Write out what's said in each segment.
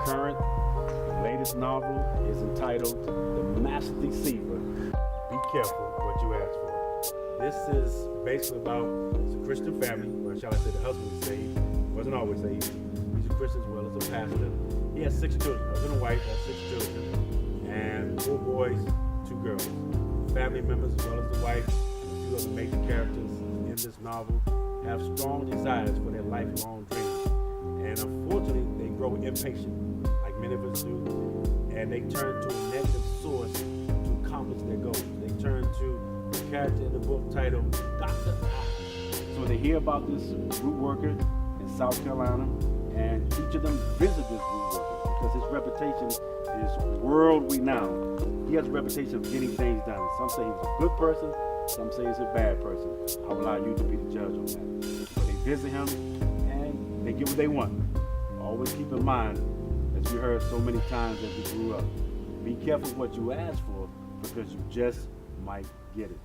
current. The latest novel is entitled The Master Deceiver. Be careful what you ask for. This is basically about it's a Christian family, or shall I say the husband is saved. Wasn't always saved. He's a Christian as well as a pastor. He has 6 children, husband and wife has 6 children, and 4 boys, 2 girls. Family members as well as the wife and a few other major characters in this novel have strong desires for their lifelong dreams. And unfortunately, they grow impatient, like many of us do, and they turn to a negative source to accomplish their goals. They turn to the character in the book titled Dr. I. So they hear about this root worker in South Carolina, and each of them visit this root worker because his reputation is world renowned. He has a reputation of getting things done. Some say he's a good person, some say he's a bad person. I will allow you to be the judge on that. So they visit him and they get what they want. Always keep in mind, as we heard so many times as we grew up, be careful what you ask for because you just might get it.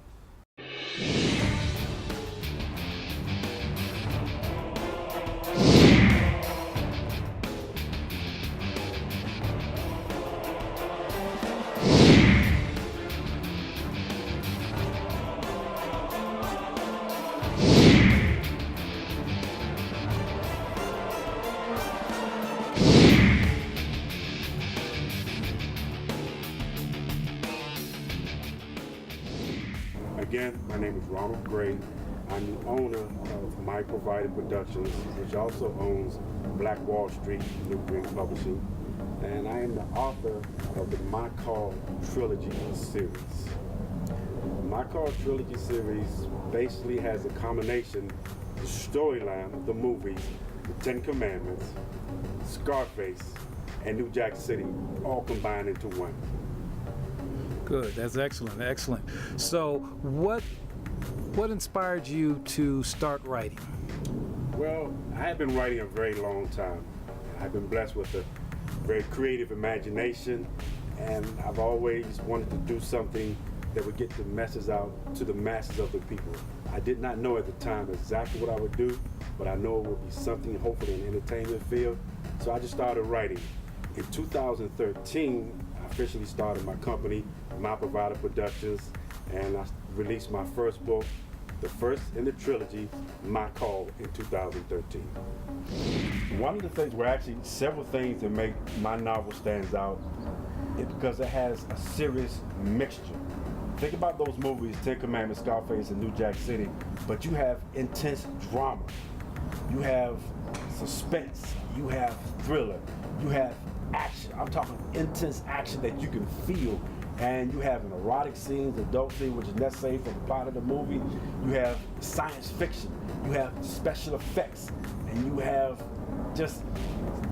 Again, my name is Ronald Gray. I'm the owner of My Provided Productions, which also owns Black Wall Street New Green Publishing, and I am the author of the My Call Trilogy series. My Call Trilogy series basically has a combination, the storyline of the movies, The 10 Commandments, Scarface, and New Jack City, all combined into one. Good, that's excellent, excellent. So what inspired you to start writing? Well, I have been writing a very long time. I've been blessed with a very creative imagination, and I've always wanted to do something that would get the message out to the masses of the people. I did not know at the time exactly what I would do, but I know it would be something hopefully in the entertainment field. So I just started writing. In 2013, I officially started my company, My Provided Productions, and I released my first book, the first in the trilogy, My Call, in 2013. One of the things, well actually several things that make my novel stands out is because it has a serious mixture. Think about those movies, 10 Commandments, Scarface, and New Jack City, but you have intense drama. You have suspense, you have thriller, you have action. I'm talking intense action that you can feel. And you have an erotic scenes, adult scene, which is necessary for the plot of the movie. You have science fiction. You have special effects. And you have just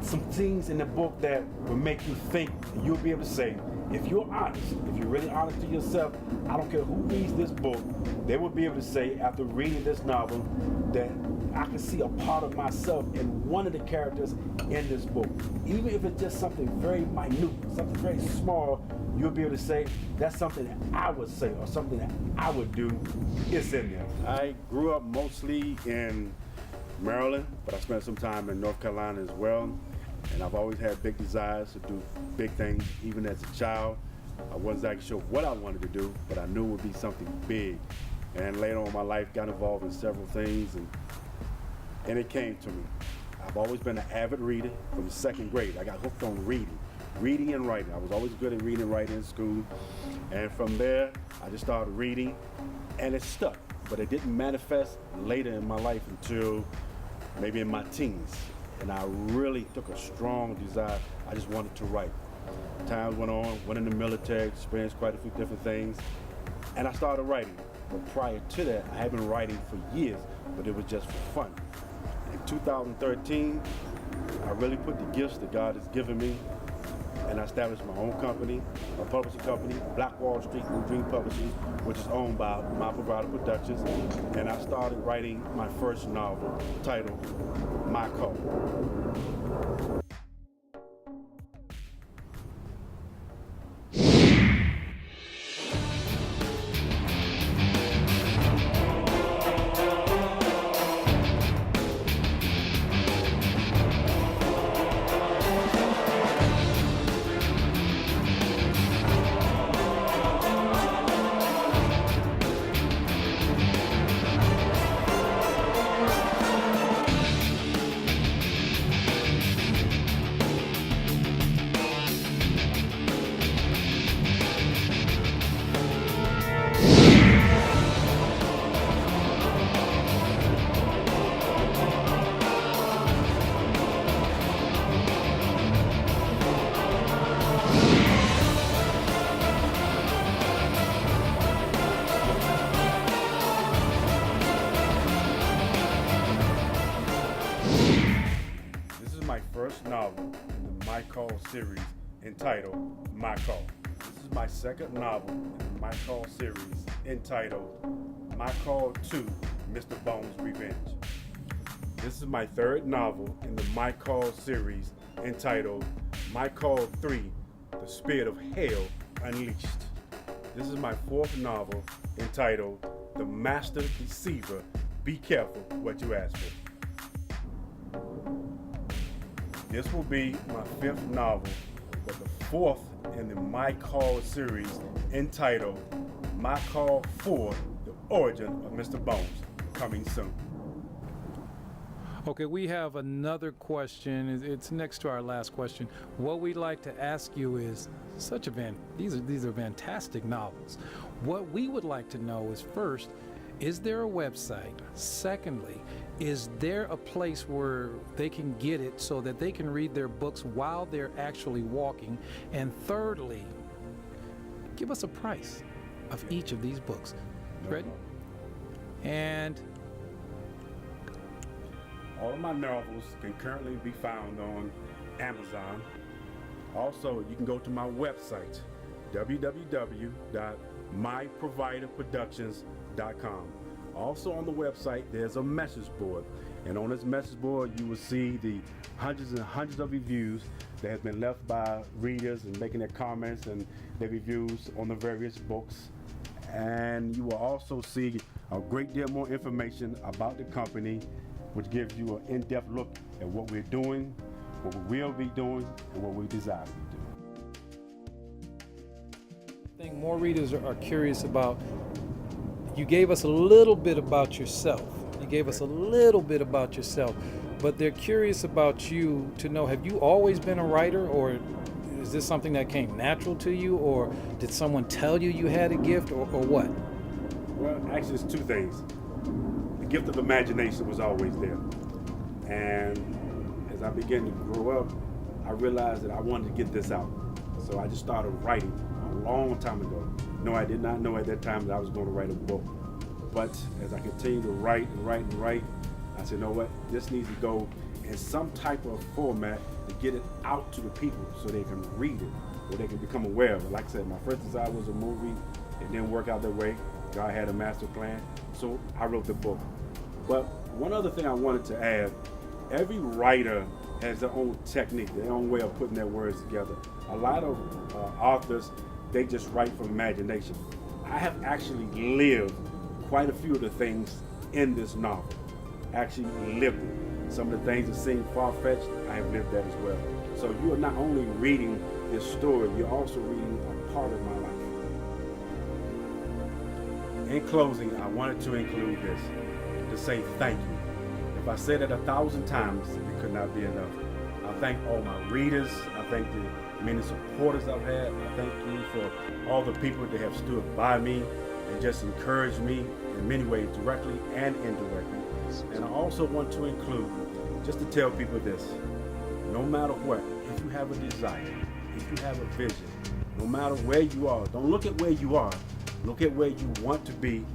some things in the book that will make you think. And you'll be able to say, if you're honest, if you're really honest to yourself, I don't care who reads this book, they will be able to say after reading this novel that I can see a part of myself in one of the characters in this book. Even if it's just something very minute, something very small, you'll be able to say, that's something that I would say or something that I would do. It's in there. I grew up mostly in Maryland, but I spent some time in North Carolina as well. And I've always had big desires to do big things. Even as a child, I wasn't exactly sure what I wanted to do, but I knew it would be something big. And later on in my life, got involved in several things, and it came to me. I've always been an avid reader from the 2nd grade. I got hooked on reading and writing. I was always good at reading and writing in school. And from there, I just started reading, and it stuck. But it didn't manifest later in my life until maybe in my teens. And I really took a strong desire. I just wanted to write. Time went on, went in the military, experienced quite a few different things, and I started writing. But prior to that, I had been writing for years, but it was just for fun. In 2013, I really put the gifts that God has given me, and I established my own company, a publishing company, Black Wall Street New Dream Publishing, which is owned by My Provided Productions, and I started writing my first novel titled My Call. my first novel in the My Call series entitled My Call. This is my second novel in the My Call series entitled My Call 2, Mr. Bones' Revenge. This is my third novel in the My Call series entitled My Call 3, The Spirit of Hell Unleashed. This is my fourth novel entitled The Master Deceiver, Be Careful What You Ask For. This will be my fifth novel, but the fourth in the My Call series entitled My Call 4, The Origin of Mr. Bones, coming soon. Okay, we have another question. It's next to our last question. What we'd like to ask you is these are fantastic novels. What we would like to know is, first, is there a website? Secondly, is there a place where they can get it so that they can read their books while they're actually walking? And thirdly, give us a price of each of these books. Ready? And all of my novels can currently be found on Amazon. Also, you can go to my website, www.myproviderproductions.com. Also on the website, there's a message board. And on this message board, you will see the hundreds and hundreds of reviews that have been left by readers and making their comments and their reviews on the various books. And you will also see a great deal more information about the company, which gives you an in-depth look at what we're doing, what we will be doing, and what we desire to do. I think more readers are curious about, you gave us a little bit about yourself. You gave us a little bit about yourself, but they're curious about you to know, have you always been a writer, or is this something that came natural to you, or did someone tell you you had a gift, or what? Well, actually, it's two things. The gift of imagination was always there. And as I began to grow up, I realized that I wanted to get this out. So I just started writing a long time ago. No, I did not know at that time that I was going to write a book. But as I continued to write and write and write, I said, you know what, this needs to go in some type of format to get it out to the people so they can read it, or they can become aware of it. Like I said, my first desire was a movie. It didn't work out that way. God had a master plan, so I wrote the book. But one other thing I wanted to add, every writer has their own technique, their own way of putting their words together. A lot of authors, they just write from imagination. I have actually lived quite a few of the things in this novel. Actually lived it. Some of the things that seem far-fetched, I have lived that as well. So you are not only reading this story, you're also reading a part of my life. In closing, I wanted to include this, to say thank you. If I said it 1,000 times, it could not be enough. I thank all my readers. I thank the many supporters I've had. I thank you for all the people that have stood by me and just encouraged me in many ways, directly and indirectly. And I also want to include, just to tell people this, no matter what, if you have a desire, if you have a vision, no matter where you are, don't look at where you are, look at where you want to be,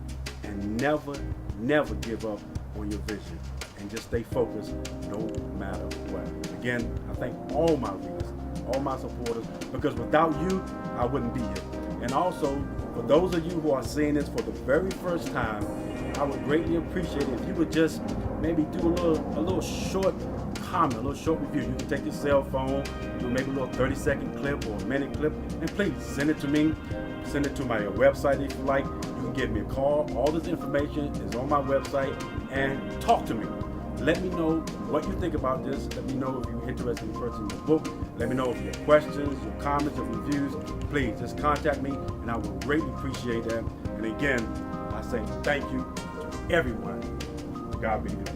and never, never give up on your vision. And just stay focused no matter what. Again, I thank all my readers, all my supporters, because without you, I wouldn't be here. And also, for those of you who are seeing this for the very first time, I would greatly appreciate it if you would just maybe do a little short comment, a little short review. You can take your cell phone, do maybe a little 30-second clip or a minute clip, and please send it to me. Send it to my website if you like. You can give me a call. All this information is on my website, and talk to me. Let me know what you think about this. Let me know if you're interested in purchasing the book. Let me know if you have questions, your comments, or reviews. Please just contact me, and I would greatly appreciate that. And again, I say thank you to everyone. God be good.